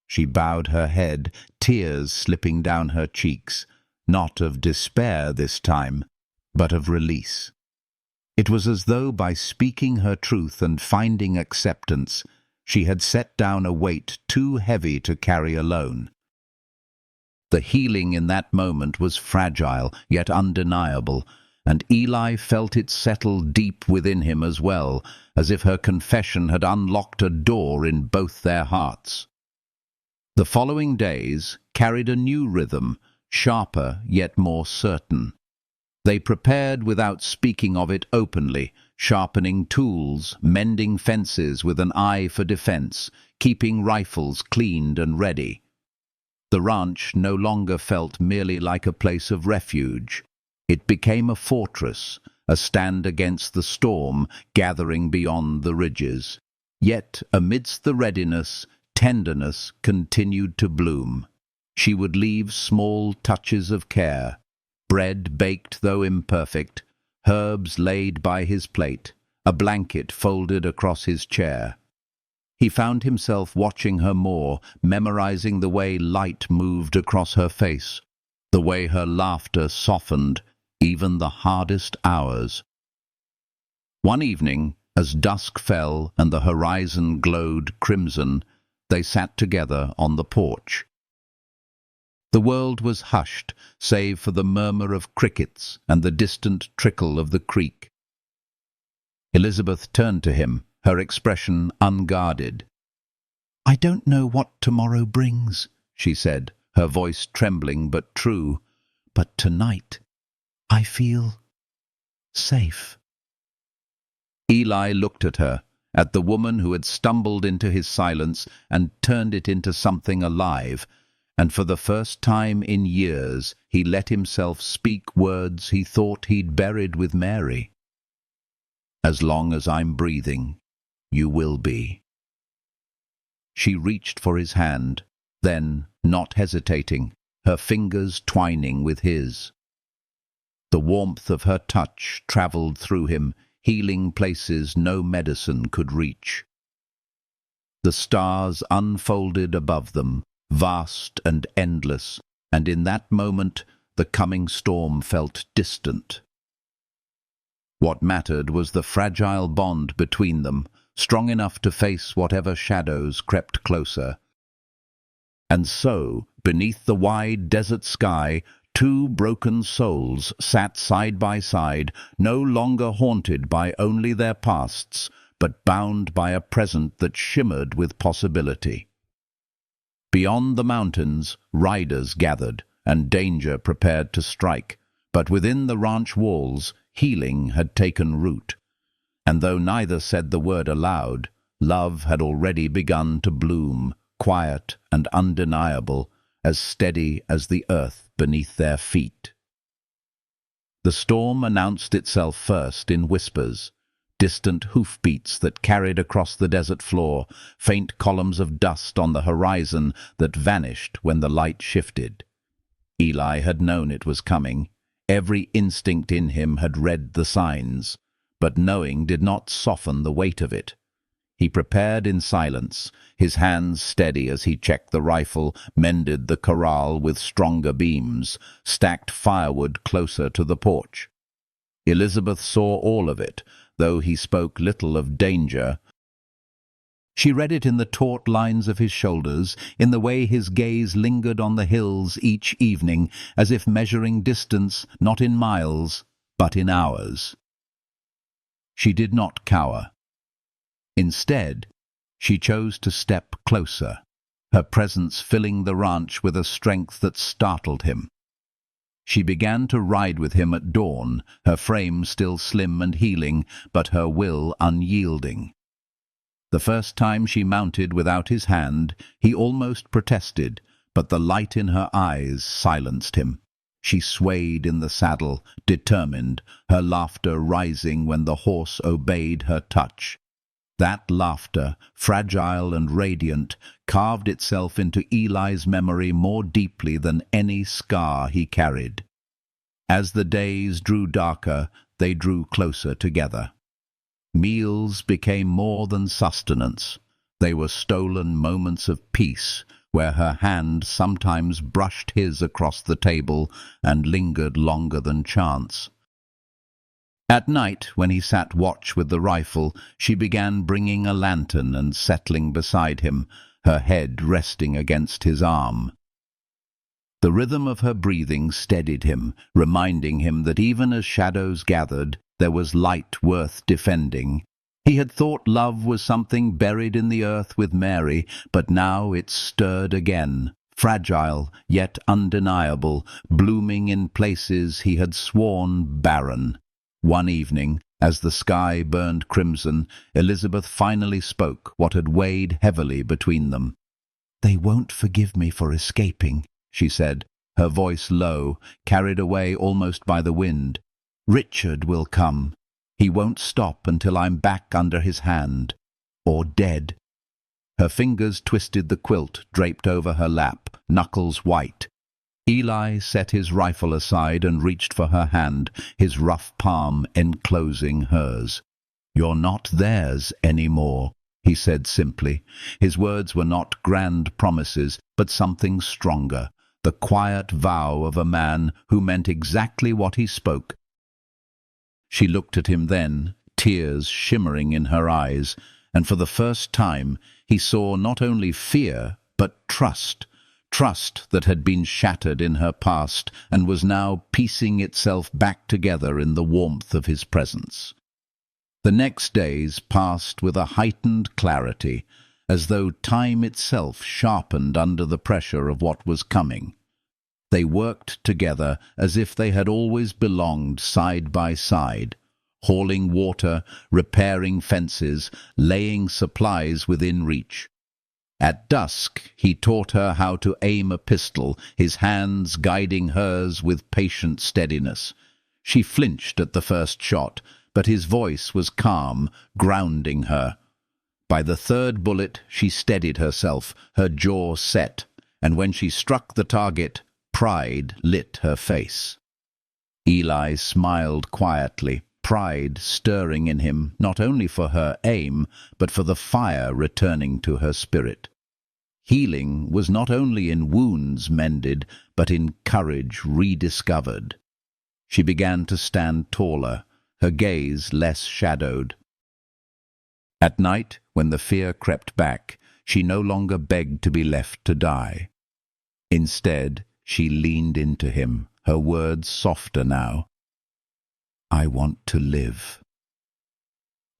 She bowed her head, tears slipping down her cheeks, not of despair this time, but of release. It was as though by speaking her truth and finding acceptance, she had set down a weight too heavy to carry alone. The healing in that moment was fragile, yet undeniable, and Eli felt it settle deep within him as well, as if her confession had unlocked a door in both their hearts. The following days carried a new rhythm, sharper yet more certain. They prepared without speaking of it openly, sharpening tools, mending fences with an eye for defense, keeping rifles cleaned and ready. The ranch no longer felt merely like a place of refuge. It became a fortress, a stand against the storm gathering beyond the ridges. Yet, amidst the readiness, tenderness continued to bloom. She would leave small touches of care, bread baked though imperfect, herbs laid by his plate, a blanket folded across his chair. He found himself watching her more, memorizing the way light moved across her face, the way her laughter softened even the hardest hours. One evening, as dusk fell and the horizon glowed crimson, they sat together on the porch. The world was hushed, save for the murmur of crickets and the distant trickle of the creek. Elizabeth turned to him, her expression unguarded. "I don't know what tomorrow brings," she said, her voice trembling but true, "but tonight I feel safe." Eli looked at her, at the woman who had stumbled into his silence and turned it into something alive, and for the first time in years he let himself speak words he thought he'd buried with Mary. "As long as I'm breathing, you will be." She reached for his hand, then, not hesitating, her fingers twining with his. The warmth of her touch travelled through him, healing places no medicine could reach. The stars unfolded above them, vast and endless, and in that moment the coming storm felt distant. What mattered was the fragile bond between them, strong enough to face whatever shadows crept closer. And so, beneath the wide desert sky, two broken souls sat side by side, no longer haunted by only their pasts, but bound by a present that shimmered with possibility. Beyond the mountains, riders gathered, and danger prepared to strike, but within the ranch walls, healing had taken root. And though neither said the word aloud, love had already begun to bloom, quiet and undeniable, as steady as the earth beneath their feet. The storm announced itself first in whispers, distant hoofbeats that carried across the desert floor, faint columns of dust on the horizon that vanished when the light shifted. Eli had known it was coming. Every instinct in him had read the signs, but knowing did not soften the weight of it. He prepared in silence, his hands steady as he checked the rifle, mended the corral with stronger beams, stacked firewood closer to the porch. Elizabeth saw all of it, though he spoke little of danger. She read it in the taut lines of his shoulders, in the way his gaze lingered on the hills each evening, as if measuring distance not in miles, but in hours. She did not cower. Instead, she chose to step closer, her presence filling the ranch with a strength that startled him. She began to ride with him at dawn, her frame still slim and healing, but her will unyielding. The first time she mounted without his hand, he almost protested, but the light in her eyes silenced him. She swayed in the saddle, determined, her laughter rising when the horse obeyed her touch. That laughter, fragile and radiant, carved itself into Eli's memory more deeply than any scar he carried. As the days drew darker, they drew closer together. Meals became more than sustenance. They were stolen moments of peace, where her hand sometimes brushed his across the table and lingered longer than chance. At night, when he sat watch with the rifle, she began bringing a lantern and settling beside him, her head resting against his arm. The rhythm of her breathing steadied him, reminding him that even as shadows gathered, there was light worth defending. He had thought love was something buried in the earth with Mary, but now it stirred again, fragile yet undeniable, blooming in places he had sworn barren. One evening, as the sky burned crimson, Elizabeth finally spoke what had weighed heavily between them. "They won't forgive me for escaping," she said, her voice low, carried away almost by the wind. "Richard will come. He won't stop until I'm back under his hand. Or dead." Her fingers twisted the quilt draped over her lap, knuckles white. Eli set his rifle aside and reached for her hand, his rough palm enclosing hers. "You're not theirs anymore," he said simply. His words were not grand promises, but something stronger, the quiet vow of a man who meant exactly what he spoke. She looked at him then, tears shimmering in her eyes, and for the first time he saw not only fear, but trust that had been shattered in her past and was now piecing itself back together in the warmth of his presence. The next days passed with a heightened clarity, as though time itself sharpened under the pressure of what was coming. They worked together as if they had always belonged side by side, hauling water, repairing fences, laying supplies within reach. At dusk he taught her how to aim a pistol, his hands guiding hers with patient steadiness. She flinched at the first shot, but his voice was calm, grounding her. By the third bullet she steadied herself, her jaw set, and when she struck the target, pride lit her face. Eli smiled quietly, pride stirring in him not only for her aim, but for the fire returning to her spirit. Healing was not only in wounds mended, but in courage rediscovered. She began to stand taller, her gaze less shadowed. At night, when the fear crept back, she no longer begged to be left to die. Instead, she leaned into him, her words softer now. "I want to live."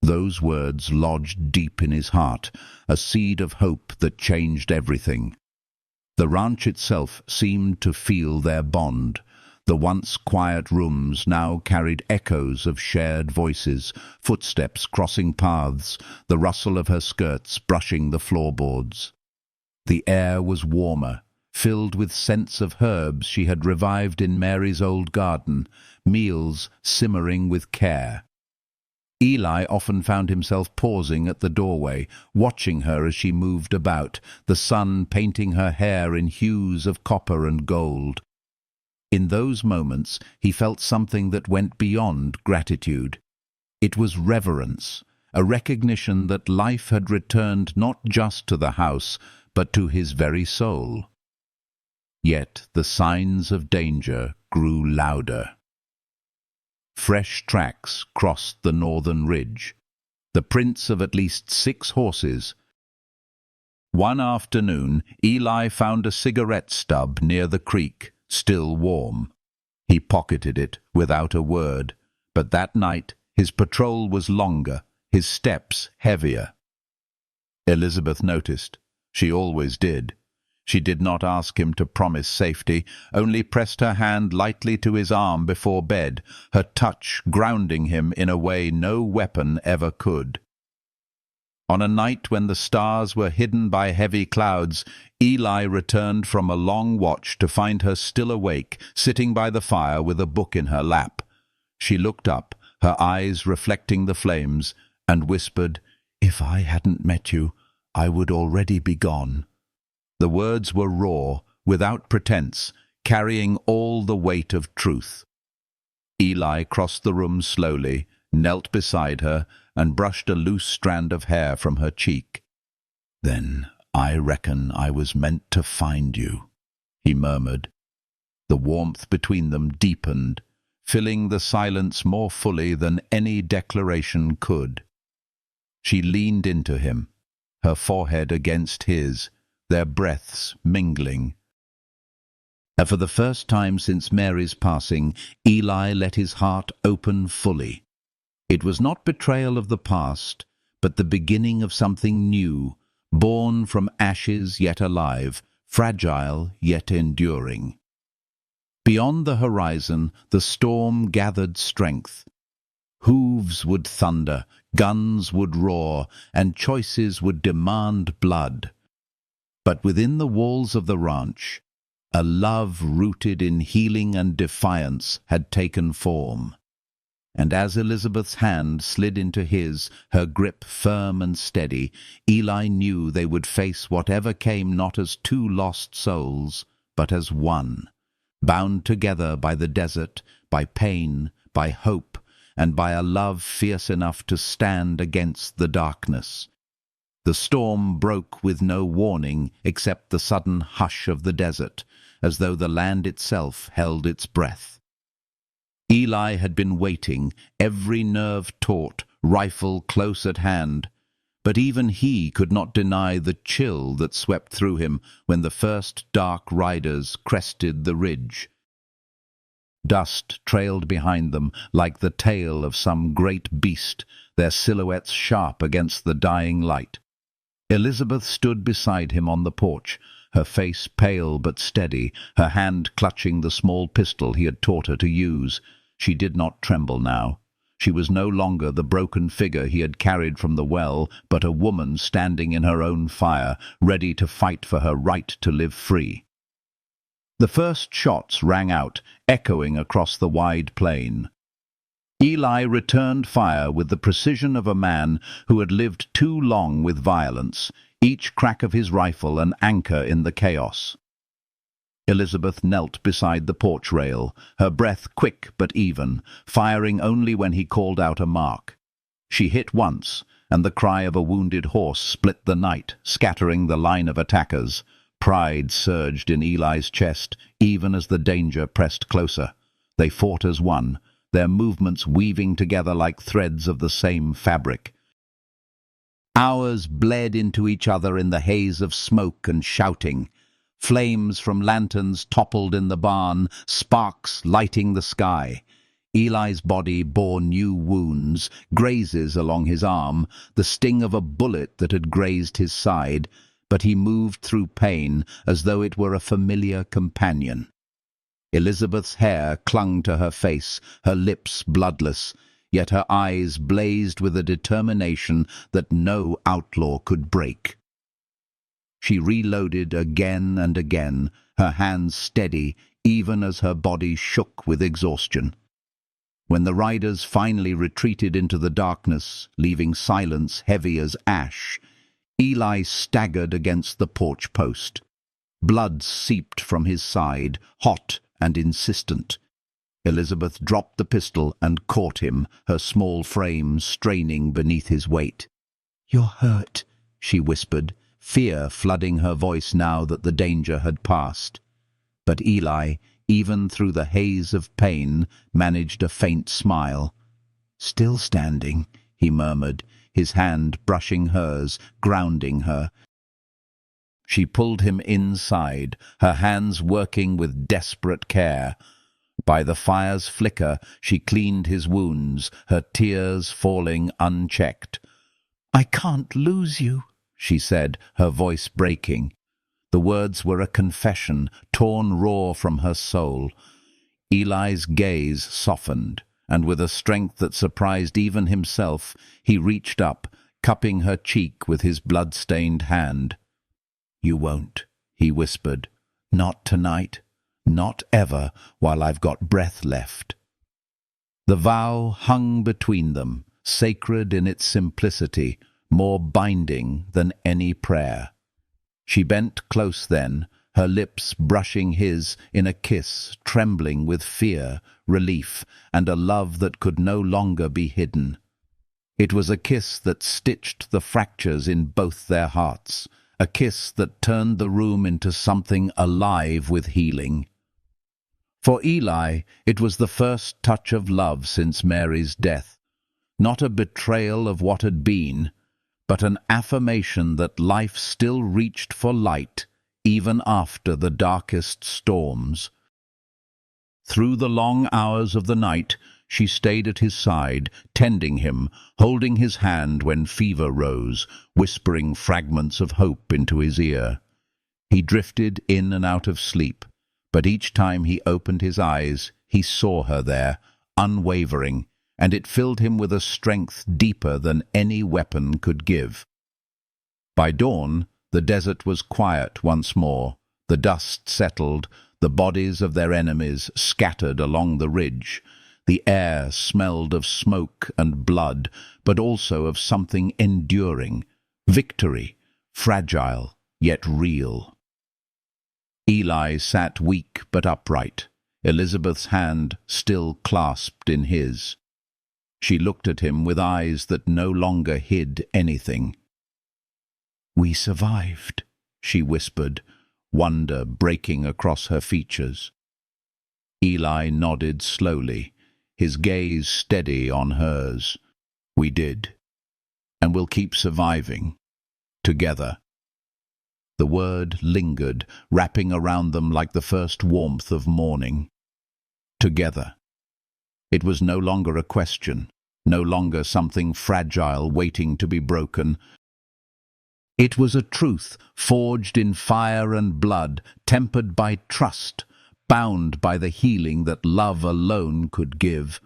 Those words lodged deep in his heart, a seed of hope that changed everything. The ranch itself seemed to feel their bond. The once quiet rooms now carried echoes of shared voices, footsteps crossing paths, the rustle of her skirts brushing the floorboards. The air was warmer, filled with scents of herbs she had revived in Mary's old garden, meals simmering with care. Eli often found himself pausing at the doorway, watching her as she moved about, the sun painting her hair in hues of copper and gold. In those moments he felt something that went beyond gratitude. It was reverence, a recognition that life had returned not just to the house, but to his very soul. Yet the signs of danger grew louder. Fresh tracks crossed the northern ridge, the prints of at least 6 horses. One afternoon, Eli found a cigarette stub near the creek, still warm. He pocketed it without a word, but that night his patrol was longer, his steps heavier. Elizabeth noticed. She always did. She did not ask him to promise safety, only pressed her hand lightly to his arm before bed, her touch grounding him in a way no weapon ever could. On a night when the stars were hidden by heavy clouds, Eli returned from a long watch to find her still awake, sitting by the fire with a book in her lap. She looked up, her eyes reflecting the flames, and whispered, "If I hadn't met you, I would already be gone." The words were raw, without pretense, carrying all the weight of truth. Eli crossed the room slowly, knelt beside her, and brushed a loose strand of hair from her cheek. "Then I reckon I was meant to find you," he murmured. The warmth between them deepened, filling the silence more fully than any declaration could. She leaned into him, her forehead against his, their breaths mingling. And for the first time since Mary's passing, Eli let his heart open fully. It was not betrayal of the past, but the beginning of something new, born from ashes yet alive, fragile yet enduring. Beyond the horizon, the storm gathered strength. Hooves would thunder, guns would roar, and choices would demand blood. But within the walls of the ranch, a love rooted in healing and defiance had taken form. And as Elizabeth's hand slid into his, her grip firm and steady, Eli knew they would face whatever came not as 2 lost souls, but as one, bound together by the desert, by pain, by hope, and by a love fierce enough to stand against the darkness. The storm broke with no warning except the sudden hush of the desert, as though the land itself held its breath. Eli had been waiting, every nerve taut, rifle close at hand, but even he could not deny the chill that swept through him when the first dark riders crested the ridge. Dust trailed behind them like the tail of some great beast, their silhouettes sharp against the dying light. Elizabeth stood beside him on the porch, her face pale but steady, her hand clutching the small pistol he had taught her to use. She did not tremble now. She was no longer the broken figure he had carried from the well, but a woman standing in her own fire, ready to fight for her right to live free. The first shots rang out, echoing across the wide plain. Eli returned fire with the precision of a man who had lived too long with violence, each crack of his rifle an anchor in the chaos. Elizabeth knelt beside the porch rail, her breath quick but even, firing only when he called out a mark. She hit once, and the cry of a wounded horse split the night, scattering the line of attackers. Pride surged in Eli's chest, even as the danger pressed closer. They fought as one, their movements weaving together like threads of the same fabric. Hours bled into each other in the haze of smoke and shouting. Flames from lanterns toppled in the barn, sparks lighting the sky. Eli's body bore new wounds, grazes along his arm, the sting of a bullet that had grazed his side, but he moved through pain as though it were a familiar companion. Elizabeth's hair clung to her face, her lips bloodless, yet her eyes blazed with a determination that no outlaw could break. She reloaded again and again, her hands steady even as her body shook with exhaustion. When the riders finally retreated into the darkness, leaving silence heavy as ash, Eli staggered against the porch post. Blood seeped from his side, hot and insistent. Elizabeth dropped the pistol and caught him, her small frame straining beneath his weight. "You're hurt," she whispered, fear flooding her voice now that the danger had passed. But Eli, even through the haze of pain, managed a faint smile. "Still standing," he murmured, his hand brushing hers, grounding her. She pulled him inside, her hands working with desperate care. By the fire's flicker, she cleaned his wounds, her tears falling unchecked. "I can't lose you," she said, her voice breaking. The words were a confession, torn raw from her soul. Eli's gaze softened, and with a strength that surprised even himself, he reached up, cupping her cheek with his blood-stained hand. "You won't," he whispered. "Not tonight. Not ever, while I've got breath left." The vow hung between them, sacred in its simplicity, more binding than any prayer. She bent close then, her lips brushing his in a kiss, trembling with fear, relief, and a love that could no longer be hidden. It was a kiss that stitched the fractures in both their hearts, a kiss that turned the room into something alive with healing. For Eli, it was the first touch of love since Mary's death, not a betrayal of what had been, but an affirmation that life still reached for light, even after the darkest storms. Through the long hours of the night, she stayed at his side, tending him, holding his hand when fever rose, whispering fragments of hope into his ear. He drifted in and out of sleep, but each time he opened his eyes, he saw her there, unwavering, and it filled him with a strength deeper than any weapon could give. By dawn, the desert was quiet once more, the dust settled, the bodies of their enemies scattered along the ridge. The air smelled of smoke and blood, but also of something enduring, victory, fragile yet real. Eli sat weak but upright, Elizabeth's hand still clasped in his. She looked at him with eyes that no longer hid anything. "We survived," she whispered, wonder breaking across her features. Eli nodded slowly, his gaze steady on hers. "We did, and we'll keep surviving, together." The word lingered, wrapping around them like the first warmth of morning. Together. It was no longer a question, no longer something fragile waiting to be broken. It was a truth forged in fire and blood, tempered by trust, bound by the healing that love alone could give.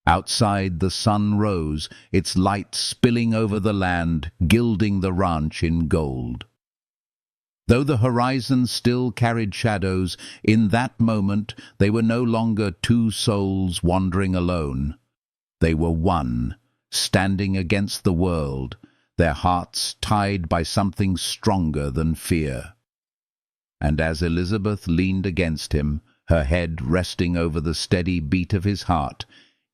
Outside the sun rose, its light spilling over the land, gilding the ranch in gold. Though the horizon still carried shadows, in that moment they were no longer two souls wandering alone. They were one, standing against the world, their hearts tied by something stronger than fear. And as Elizabeth leaned against him, her head resting over the steady beat of his heart,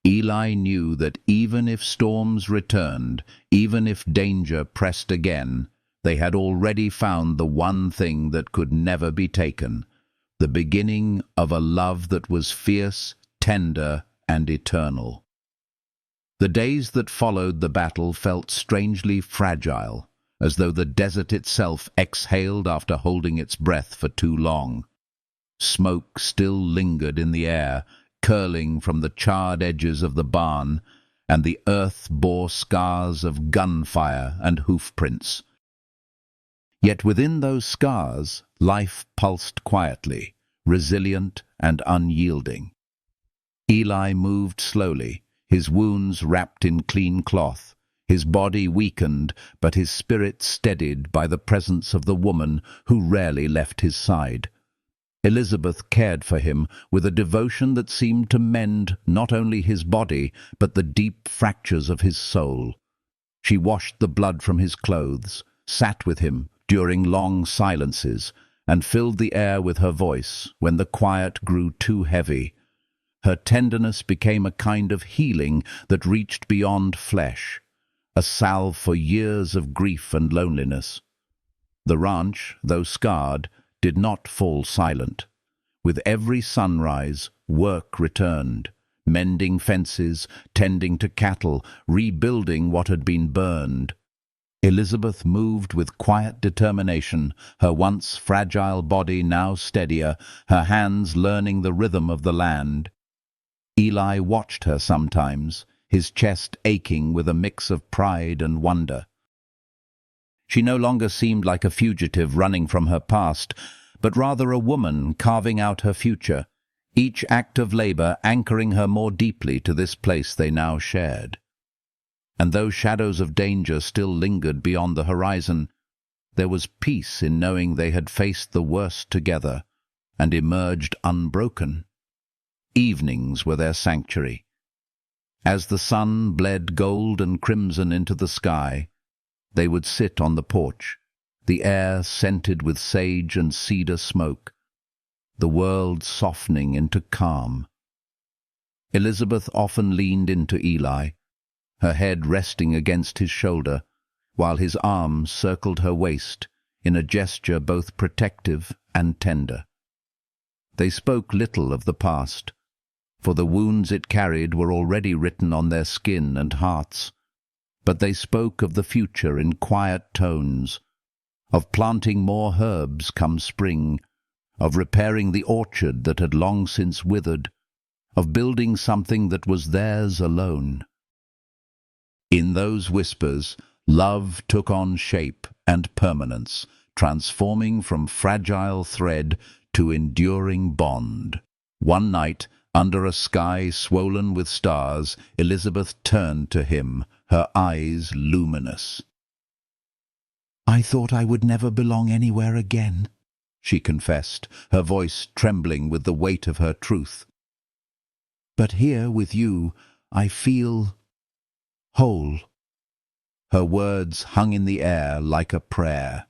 Eli knew that even if storms returned, even if danger pressed again, they had already found the one thing that could never be taken, the beginning of a love that was fierce, tender, and eternal. The days that followed the battle felt strangely fragile, as though the desert itself exhaled after holding its breath for too long. Smoke still lingered in the air, curling from the charred edges of the barn, and the earth bore scars of gunfire and hoofprints. Yet within those scars, life pulsed quietly, resilient and unyielding. Eli moved slowly, his wounds wrapped in clean cloth, his body weakened, but his spirit steadied by the presence of the woman who rarely left his side. Elizabeth cared for him with a devotion that seemed to mend not only his body, but the deep fractures of his soul. She washed the blood from his clothes, sat with him during long silences, and filled the air with her voice when the quiet grew too heavy. Her tenderness became a kind of healing that reached beyond flesh, a salve for years of grief and loneliness. The ranch, though scarred, did not fall silent. With every sunrise, work returned, mending fences, tending to cattle, rebuilding what had been burned. Elizabeth moved with quiet determination, her once fragile body now steadier, her hands learning the rhythm of the land. Eli watched her sometimes, his chest aching with a mix of pride and wonder. She no longer seemed like a fugitive running from her past, but rather a woman carving out her future, each act of labor anchoring her more deeply to this place they now shared. And though shadows of danger still lingered beyond the horizon, there was peace in knowing they had faced the worst together and emerged unbroken. Evenings were their sanctuary. As the sun bled gold and crimson into the sky, they would sit on the porch, the air scented with sage and cedar smoke, the world softening into calm. Elizabeth often leaned into Eli, her head resting against his shoulder, while his arms circled her waist in a gesture both protective and tender. They spoke little of the past, for the wounds it carried were already written on their skin and hearts, but they spoke of the future in quiet tones, of planting more herbs come spring, of repairing the orchard that had long since withered, of building something that was theirs alone. In those whispers, love took on shape and permanence, transforming from fragile thread to enduring bond. One night, under a sky swollen with stars, Elizabeth turned to him, her eyes luminous. "I thought I would never belong anywhere again," she confessed, her voice trembling with the weight of her truth. "But here with you, I feel whole." Her words hung in the air like a prayer.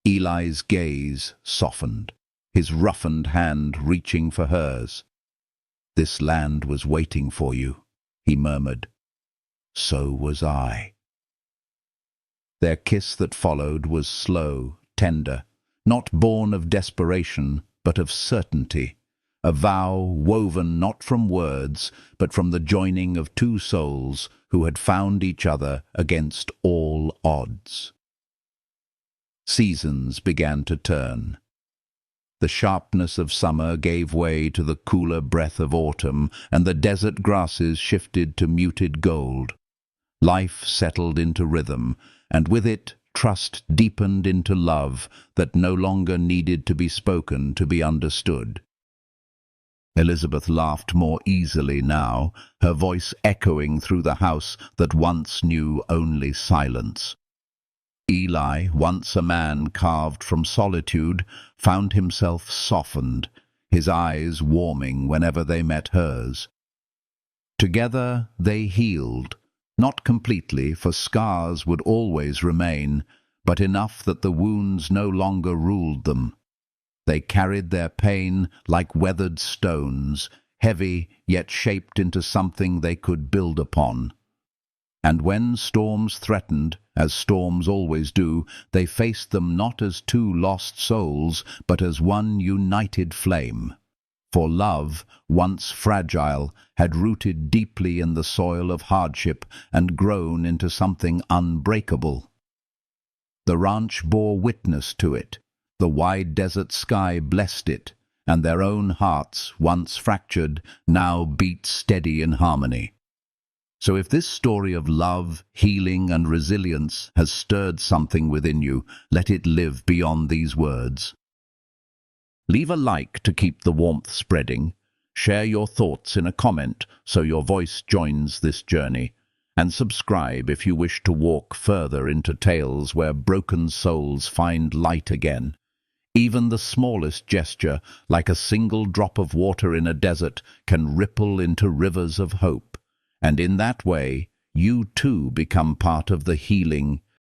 Eli's gaze softened, his roughened hand reaching for hers. "This land was waiting for you," he murmured. "So was I." Their kiss that followed was slow, tender, not born of desperation, but of certainty, a vow woven not from words, but from the joining of two souls who had found each other against all odds. Seasons began to turn. The sharpness of summer gave way to the cooler breath of autumn, and the desert grasses shifted to muted gold. Life settled into rhythm, and with it trust deepened into love that no longer needed to be spoken to be understood. Elizabeth laughed more easily now, her voice echoing through the house that once knew only silence. Eli, once a man carved from solitude, found himself softened, his eyes warming whenever they met hers. Together they healed, not completely, for scars would always remain, but enough that the wounds no longer ruled them. They carried their pain like weathered stones, heavy yet shaped into something they could build upon. And when storms threatened, as storms always do, they faced them not as two lost souls, but as one united flame. For love, once fragile, had rooted deeply in the soil of hardship and grown into something unbreakable. The ranch bore witness to it. The wide desert sky blessed it, and their own hearts, once fractured, now beat steady in harmony. So if this story of love, healing, and resilience has stirred something within you, let it live beyond these words. Leave a like to keep the warmth spreading. Share your thoughts in a comment so your voice joins this journey. And subscribe if you wish to walk further into tales where broken souls find light again. Even the smallest gesture, like a single drop of water in a desert, can ripple into rivers of hope. And in that way, you too become part of the healing,